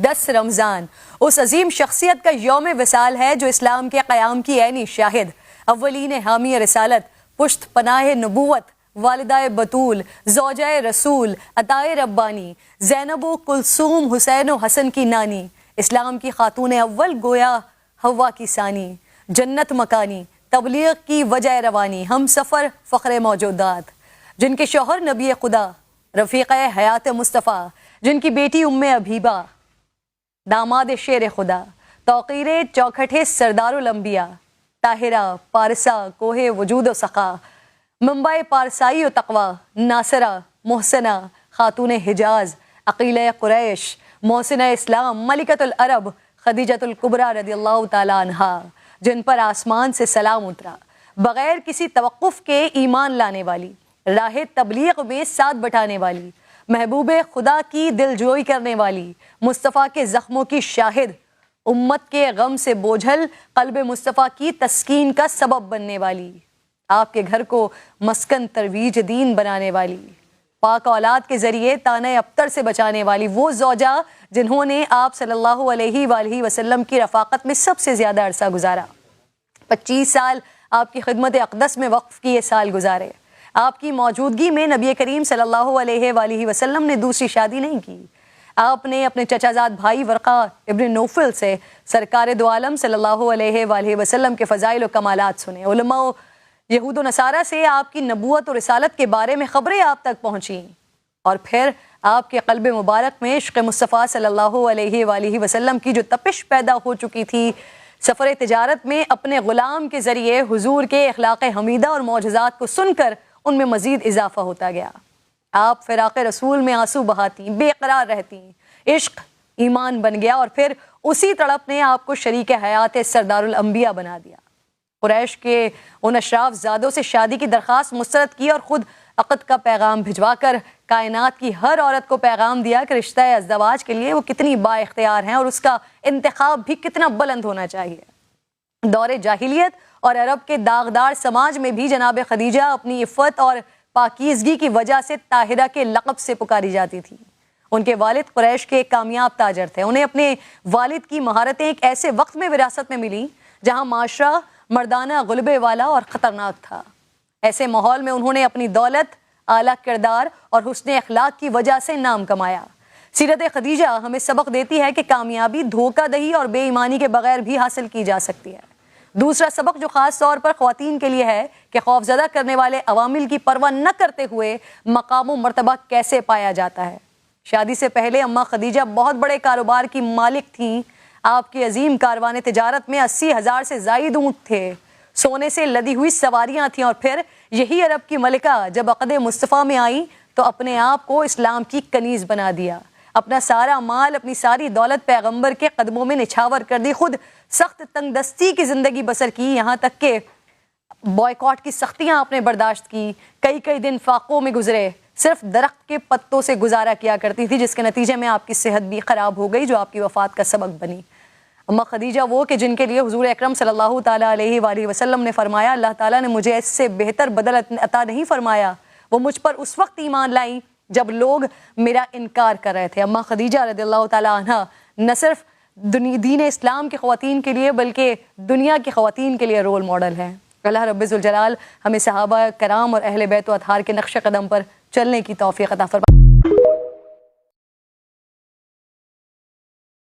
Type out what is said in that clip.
10 رمضان اس عظیم شخصیت کا یوم وصال ہے جو اسلام کے قیام کی عینی شاہد، اولین حامی رسالت، پشت پناہ نبوت، والدہ بطول، زوجہ رسول، عطائے ربانی، زینب و کلثوم حسین و حسن کی نانی، اسلام کی خاتون اول گویا حوا کی ثانی، جنت مکانی، تبلیغ کی وجہ روانی، ہم سفر فخر موجودات، جن کے شوہر نبی خدا، رفیق حیات مصطفیٰ، جن کی بیٹی ام حبیبہ، داماد شیر خدا، توقیر چوکھٹے سردار الانبیاء، طاہرہ پارسا کوہ وجود و سخا، منبع پارسائی و تقوی، ناصرہ محسنہ خاتون حجاز، عقیلہ قریش، محسنہ اسلام، ملکۃ العرب، خدیجۃ الکبریٰ رضی اللہ تعالی عنہا، جن پر آسمان سے سلام اترا، بغیر کسی توقف کے ایمان لانے والی، راہ تبلیغ میں ساتھ بٹانے والی، محبوب خدا کی دل جوئی کرنے والی، مصطفیٰ کے زخموں کی شاہد، امت کے غم سے بوجھل قلب مصطفیٰ کی تسکین کا سبب بننے والی، آپ کے گھر کو مسکن ترویج دین بنانے والی، پاک اولاد کے ذریعے طعنہ ابتر سے بچانے والی، وہ زوجہ جنہوں نے آپ صلی اللہ علیہ وآلہ وسلم کی رفاقت میں سب سے زیادہ عرصہ گزارا، 25 سال آپ کی خدمت اقدس میں وقف کی یہ سال گزارے، آپ کی موجودگی میں نبی کریم صلی اللہ علیہ وآلہ وسلم نے دوسری شادی نہیں کی، آپ نے اپنے چچا زاد بھائی ورقہ ابن نوفل سے سرکار دو عالم صلی اللہ علیہ وآلہ وسلم کے فضائل و کمالات سنے، علماء یہود و نصارہ سے آپ کی نبوت و رسالت کے بارے میں خبریں آپ تک پہنچیں، اور پھر آپ کے قلب مبارک میں عشق مصطفیٰ صلی اللہ علیہ وآلہ وسلم کی جو تپش پیدا ہو چکی تھی، سفر تجارت میں اپنے غلام کے ذریعے حضور کے اخلاق حمیدہ اور معجزات کو سن کر ان میں مزید اضافہ ہوتا گیا، آپ فراق رسول میں آنسو بہاتی، بے قرار رہتی، عشق ایمان بن گیا، اور پھر اسی تڑپ نے آپ کو شریک حیات سردار الانبیاء بنا دیا، قریش کے ان اشراف زادوں سے شادی کی درخواست مسترد کی اور خود عقد کا پیغام بھجوا کر کائنات کی ہر عورت کو پیغام دیا کہ رشتہ ازدواج کے لیے وہ کتنی با اختیار ہیں اور اس کا انتخاب بھی کتنا بلند ہونا چاہیے۔ دور جاہلیت اور عرب کے داغدار سماج میں بھی جناب خدیجہ اپنی عفت اور پاکیزگی کی وجہ سے طاہرہ کے لقب سے پکاری جاتی تھی۔ ان کے والد قریش کے ایک کامیاب تاجر تھے، انہیں اپنے والد کی مہارتیں ایک ایسے وقت میں وراثت میں ملی جہاں معاشرہ مردانہ غلبے والا اور خطرناک تھا، ایسے ماحول میں انہوں نے اپنی دولت، اعلیٰ کردار اور حسن اخلاق کی وجہ سے نام کمایا۔ سیرت خدیجہ ہمیں سبق دیتی ہے کہ کامیابی دھوکہ دہی اور بے ایمانی کے بغیر بھی حاصل کی جا سکتی ہے۔ دوسرا سبق جو خاص طور پر خواتین کے لیے ہے کہ خوفزدہ کرنے والے عوامل کی پرواہ نہ کرتے ہوئے مقام و مرتبہ کیسے پایا جاتا ہے۔ شادی سے پہلے اماں خدیجہ بہت بڑے کاروبار کی مالک تھیں، آپ کی عظیم کاروان تجارت میں 80,000 سے زائد اونٹ تھے، سونے سے لدی ہوئی سواریاں تھیں، اور پھر یہی عرب کی ملکہ جب عقد مصطفیٰ میں آئی تو اپنے آپ کو اسلام کی کنیز بنا دیا، اپنا سارا مال، اپنی ساری دولت پیغمبر کے قدموں میں نچھاور کر دی، خود سخت تنگ دستی کی زندگی بسر کی، یہاں تک کہ بائیکاٹ کی سختیاں آپ نے برداشت کی، کئی دن فاقوں میں گزرے، صرف درخت کے پتوں سے گزارا کیا کرتی تھی، جس کے نتیجے میں آپ کی صحت بھی خراب ہو گئی جو آپ کی وفات کا سبب بنی۔ اماں خدیجہ وہ کہ جن کے لیے حضور اکرم صلی اللہ تعالیٰ علیہ وآلہ وسلم نے فرمایا اللہ تعالیٰ نے مجھے اس سے بہتر بدل عطا نہیں فرمایا، وہ مجھ پر اس وقت ایمان لائیں جب لوگ میرا انکار کر رہے تھے۔ اماں خدیجہ رضی اللہ تعالیٰ عنہا نہ صرف دین اسلام کی خواتین کے لیے بلکہ دنیا کی خواتین کے لیے رول ماڈل ہیں۔ اللہ رب ذوالجلال ہمیں صحابہ کرام اور اہل بیت و اطہار کے نقش قدم پر چلنے کی توفیق عطا فرمائے۔